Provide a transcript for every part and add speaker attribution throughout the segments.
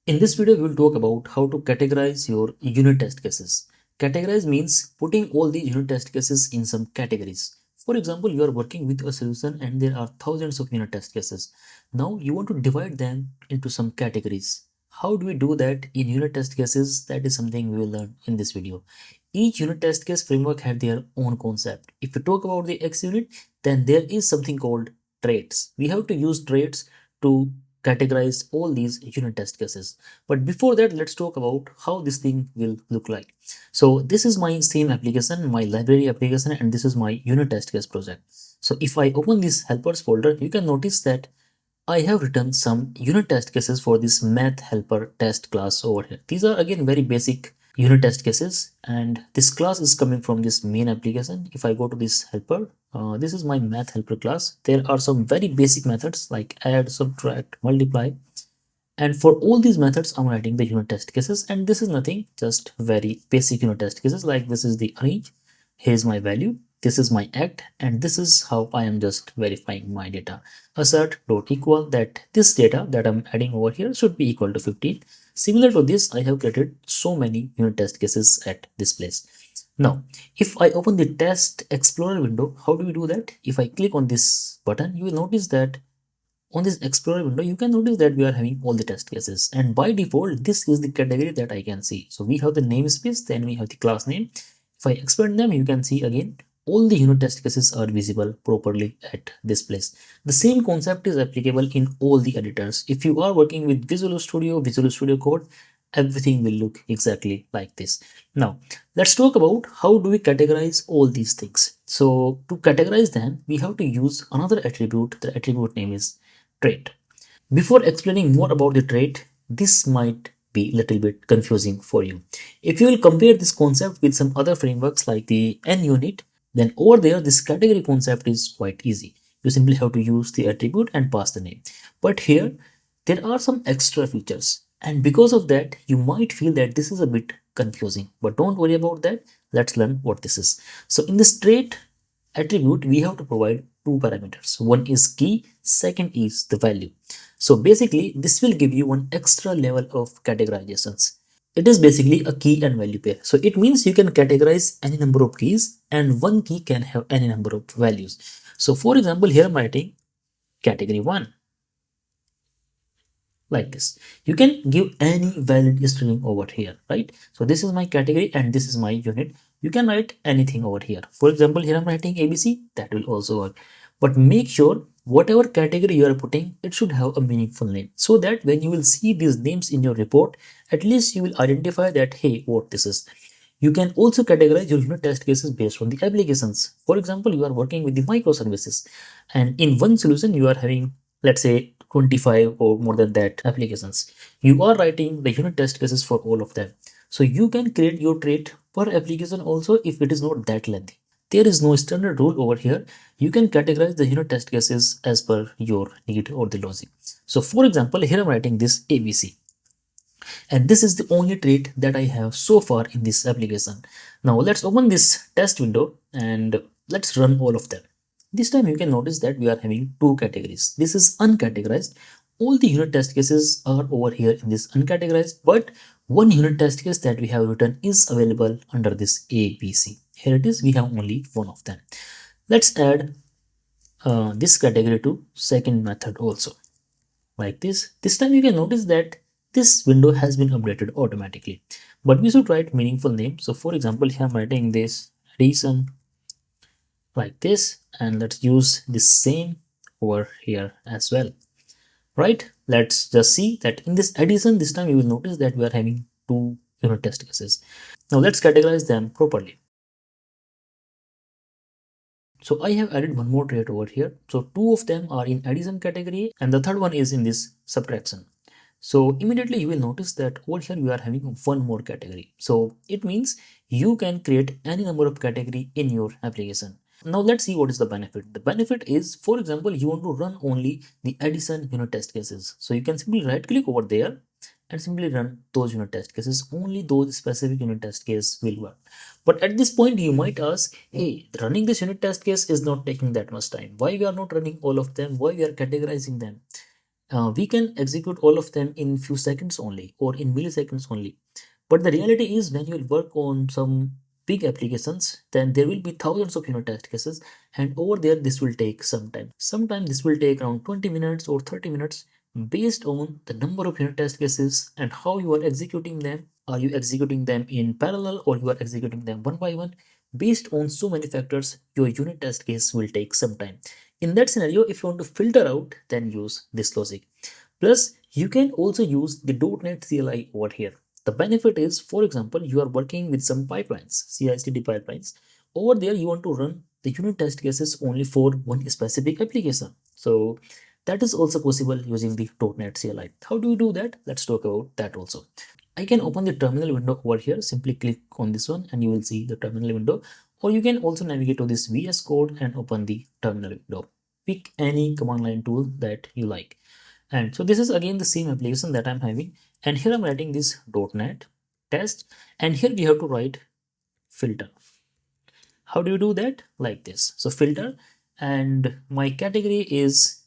Speaker 1: In this video, we will talk about how to categorize your unit test cases. Categorize means putting all the unit test cases in some categories. For example, you are working with a solution and there are thousands of unit test cases. Now you want to divide them into some categories. How do we do that in unit test cases? That is something we will learn in this video. Each unit test case framework has their own concept. If we talk about the xUnit, then there is something called traits. We have to use traits to categorize all these unit test cases. But before that, let's talk about how this thing will look like. So this is my same application, my library application, and this is my unit test case project. So if I open this helpers folder, you can notice that I have written some unit test cases for this math helper test class over here. These are again very basic unit test cases, and this class is coming from this main application. If I go to this helper, this is my math helper class. There are some very basic methods like add, subtract, multiply, and for all these methods I'm writing the unit test cases, and this is nothing, just very basic unit test cases. Like this is the arrange, here's my value, this is my act, and this is how I am just verifying my data. Assert dot equal that this data that I'm adding over here should be equal to 15. Similar to this, I have created so many unit test cases at this place. Now if I open the test explorer window, how do we do that? If I click on this button, you will notice that on this explorer window, you can notice that we are having all the test cases, and by default this is the category that I can see. So we have the namespace, then we have the class name. If I expand them, you can see again all the unit test cases are visible properly at this place. The same concept is applicable in all the editors. If you are working with Visual Studio Code, everything will look exactly like this. Now let's talk about how do we categorize all these things. So to categorize them, we have to use another attribute. The attribute name is trait. Before explaining more about the trait, this might be a little bit confusing for you. If you will compare this concept with some other frameworks like the NUnit, then over there this category concept is quite easy. You simply have to use the attribute and pass the name. But here there are some extra features, and because of that you might feel that this is a bit confusing. But don't worry about that. Let's learn what this is. So in this trait attribute, we have to provide two parameters. One is key, second is the value. So basically this will give you one extra level of categorizations. It is basically a key and value pair. So it means you can categorize any number of keys and one key can have any number of values. So for example, here I'm writing category 1 like this. You can give any valid string over here, right? So this is my category and this is my unit. You can write anything over here. For example, here I'm writing ABC, that will also work. But make sure whatever category you are putting, it should have a meaningful name, so that when you will see these names in your report, at least you will identify that, hey, what this is. You can also categorize your unit test cases based on the applications. For example, you are working with the microservices, and in one solution you are having, let's say, 25 or more than that applications. You are writing the unit test cases for all of them. So you can create your trait per application also if it is not that lengthy. There is no standard rule over here. You can categorize the unit test cases as per your need or the logic. So for example, here I'm writing this ABC. And this is the only trait that I have so far in this application. Now let's open this test window and let's run all of them. This time you can notice that we are having two categories. This is uncategorized. All the unit test cases are over here in this uncategorized, but one unit test case that we have written is available under this ABC. Here it is, we have only one of them. Let's add this category to second method also, like this. This time you can notice that this window has been updated automatically, but we should write meaningful name. So for example, here I'm writing this addition like this, and let's use the same over here as well, right? Let's just see that in this addition, this time you will notice that we are having two unit test cases. Now let's categorize them properly. So I have added one more trait over here. So two of them are in addition category and the third one is in this subtraction. So immediately you will notice that over here we are having one more category. So it means you can create any number of category in your application. Now let's see what is the benefit. The benefit is, for example, you want to run only the addition unit test cases. So you can simply right click over there and simply run those unit test cases. Only those specific unit test case will work. But at this point you might ask, hey, running this unit test case is not taking that much time. Why we are not running all of them? Why we are categorizing them? We can execute all of them in few seconds only or in milliseconds only. But the reality is when you work on some big applications, then there will be thousands of unit test cases, and over there this will take some time. Sometimes this will take around 20 minutes or 30 minutes based on the number of unit test cases and how you are executing them. Are you executing them in parallel or you are executing them one by one? Based on so many factors, your unit test case will take some time. In that scenario, if you want to filter out, then use this logic. Plus, you can also use the dotnet CLI over here. The benefit is, for example, you are working with some pipelines, CI/CD pipelines. Over there, you want to run the unit test cases only for one specific application. So that is also possible using the dotnet CLI. How do you do that? Let's talk about that also. I can open the terminal window over here. Simply click on this one and you will see the terminal window. Or you can also navigate to this VS Code and open the terminal window. Pick any command line tool that you like. And so this is again the same application that I'm having. And here I'm writing this .NET test. And here we have to write filter. How do you do that? Like this. So filter, and my category is,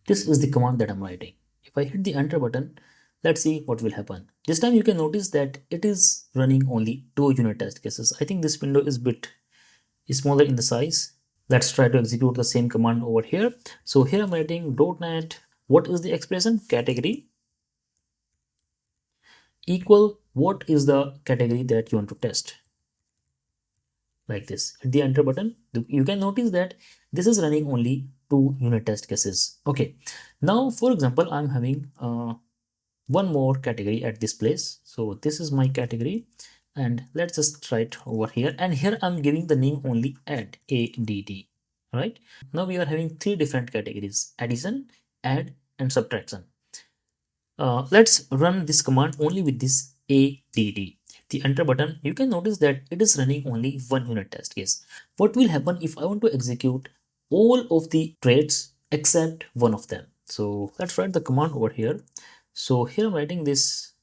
Speaker 1: this is the command that I'm writing. If I hit the enter button, let's see what will happen. This time you can notice that it is running only 2 unit test cases. I think this window is a bit smaller in the size. Let's try to execute the same command over here. So here I'm writing .NET. What is the expression? Category equal what is the category that you want to test. Like this. Hit the enter button. You can notice that this is running only 2 unit test cases. Okay. Now, for example, I'm having one more category at this place. So this is my category, and let's just write over here. And here I'm giving the name only add, ADD, right? Now we are having 3 different categories: addition, add, and subtraction. Let's run this command only with this ADD. The enter button, you can notice that it is running only 1 unit test case. What will happen if I want to execute all of the traits except one of them? So let's write the command over here. So here I'm writing this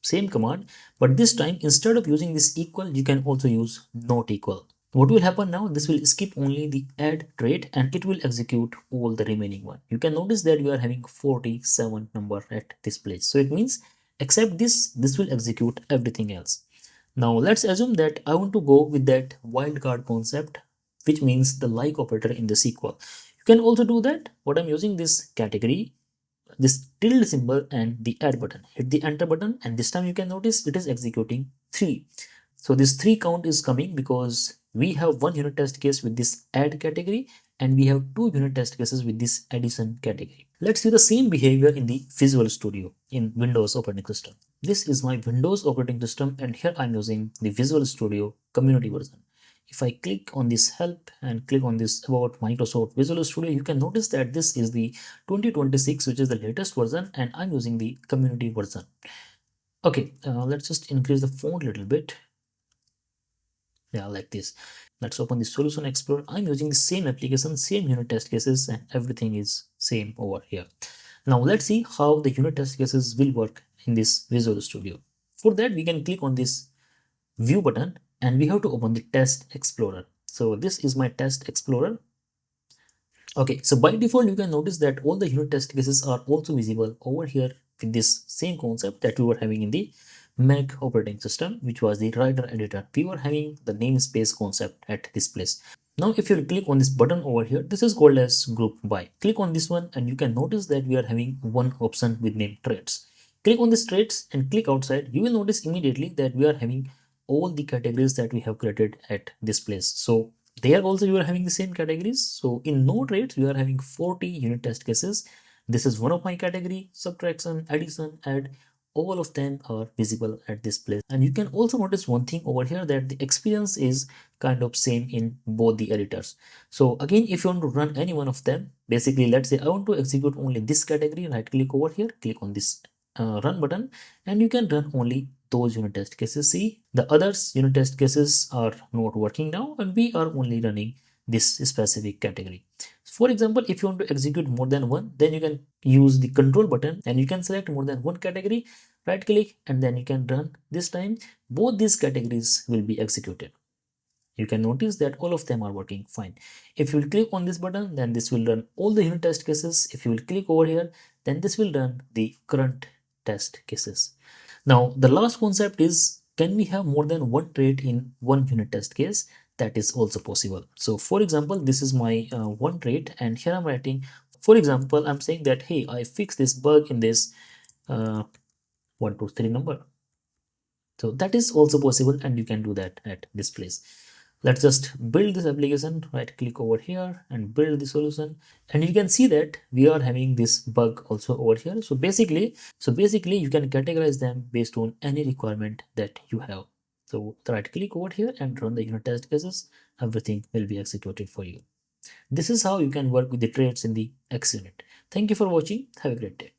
Speaker 1: same command, but this time instead of using this equal, you can also use not equal. What will happen now? This will skip only the add trait and it will execute all the remaining one. You can notice that we are having 47 number at this place. So it means except this will execute everything else. Now let's assume that I want to go with that wildcard concept, which means the like operator in the SQL. You can also do that. What I'm using this category, this tilde symbol and the add button. Hit the enter button and this time you can notice it is executing 3. So this 3 count is coming because we have 1 unit test case with this add category and we have 2 unit test cases with this addition category. Let's see the same behavior in the Visual Studio in Windows operating system. This is my Windows operating system and here I'm using the Visual Studio community version. If I click on this help and click on this about Microsoft Visual Studio, you can notice that this is the 2026, which is the latest version, and I'm using the community version. Okay, let's just increase the font a little bit. Yeah, like this. Let's open the Solution Explorer. I'm using the same application, same unit test cases, and everything is same over here. Now let's see how the unit test cases will work in this Visual Studio. For that, we can click on this View button and we have to open the Test Explorer. So this is my Test Explorer. Okay, so by default, you can notice that all the unit test cases are also visible over here with this same concept that we were having in the Mac operating system, which was the writer editor. We were having the namespace concept at this place. Now, if you click on this button over here, this is called as group by. Click on this one and you can notice that we are having one option with name traits. Click on this traits and click outside. You will notice immediately that we are having all the categories that we have created at this place. So there also you are having the same categories. So in no traits, we are having 40 unit test cases. This is one of my category: subtraction, addition, add. All of them are visible at this place. And you can also notice one thing over here, that the experience is kind of same in both the editors. So again, if you want to run any one of them, basically let's say I want to execute only this category, right click over here, click on this run button, and you can run only those unit test cases. See, the others unit test cases are not working now and we are only running this specific category. For example, if you want to execute more than one, then you can use the control button and you can select more than one category, right click, and then you can run. This time both these categories will be executed. You can notice that all of them are working fine. If you will click on this button, then this will run all the unit test cases. If you will click over here, then this will run the current test cases. Now, the last concept is, can we have more than one trait in one unit test case? That is also possible. So for example, this is my one trait, and here I'm writing, for example, I'm saying that, hey, I fixed this bug in this 123 number. So that is also possible, and you can do that at this place. Let's just build this application, right click over here and build the solution, and you can see that we are having this bug also over here. So basically you can categorize them based on any requirement that you have. So right click over here and run the unit test cases. Everything will be executed for you. This is how you can work with the traits in the xUnit. Thank you for watching. Have a great day.